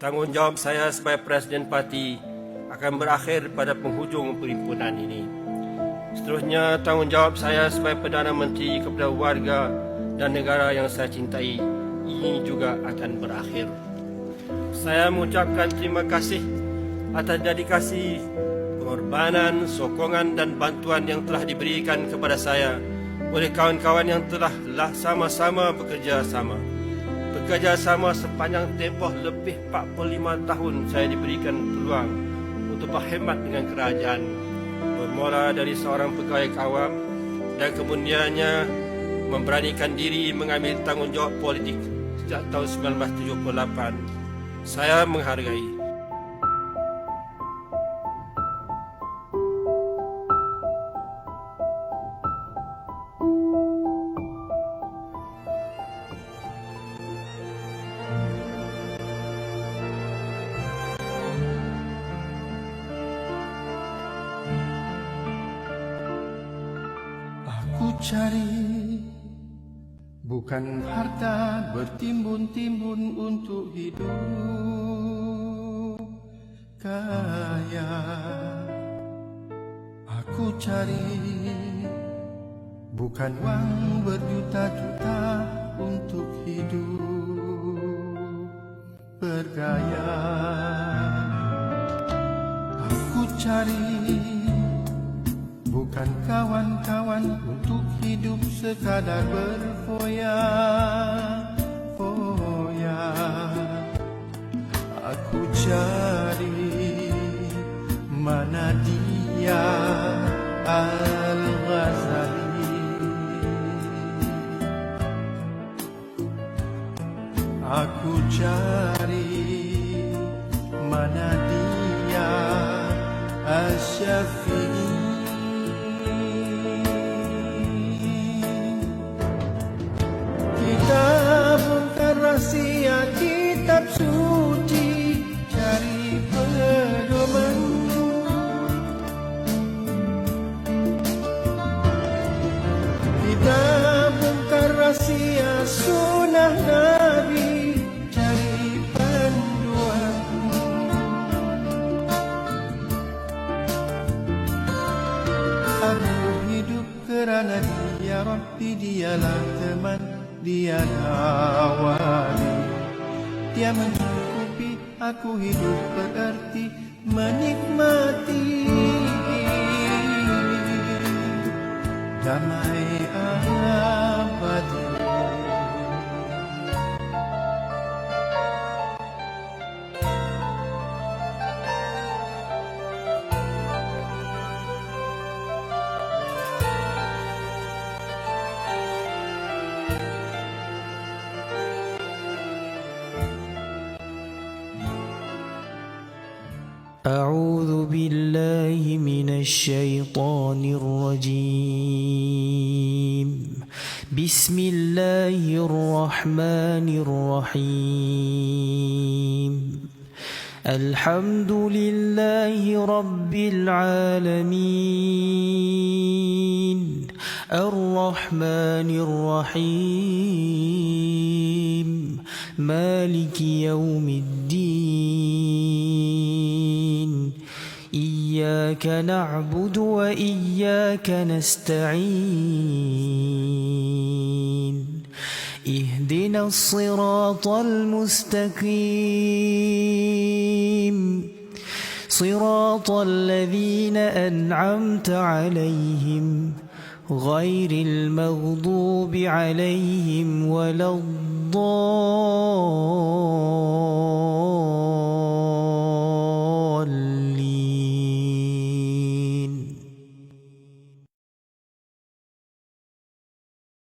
Tanggungjawab saya sebagai Presiden Parti akan berakhir pada penghujung perhimpunan ini. Seterusnya, tanggungjawab saya sebagai Perdana Menteri kepada warga dan negara yang saya cintai ini juga akan berakhir. Saya mengucapkan terima kasih atas dedikasi, pengorbanan, sokongan dan bantuan yang telah diberikan kepada saya oleh kawan-kawan yang telah sama-sama bekerja sama sepanjang tempoh lebih 45 tahun. Saya diberikan peluang untuk berkhidmat dengan kerajaan, bermula dari seorang pegawai awam dan kemudiannya memberanikan diri mengambil tanggungjawab politik sejak tahun 1978. Saya menghargai Aku cari bukan harta bertimbun-timbun untuk hidup kaya. Aku cari bukan wang berjuta-juta untuk hidup bergaya. Aku cari bukan kawan-kawan untuk hidup sekadar berfoya-foya. Aku cari mana dia Al-Ghazali. Aku cari mana dia Asy-Syafi'i. Rahsia kitab suci, cari pedoman. Kita bongkar rahsia sunnah Nabi, cari panduan. Aku hidup kerana Dia Rabbi, dialah teman, Dia wali. Dia mencukupi aku, hidup berarti menikmati damai abadi. أعوذ بالله من الشيطان الرجيم. بسم الله الرحمن الرحيم. الحمد لله رب العالمين. الرحمن الرحيم. مالك يوم الدين. إياك نعبد وإياك نستعين. اهدنا الصراط المستقيم. صراط الذين أنعمت عليهم غير المغضوب عليهم ولا الضالين.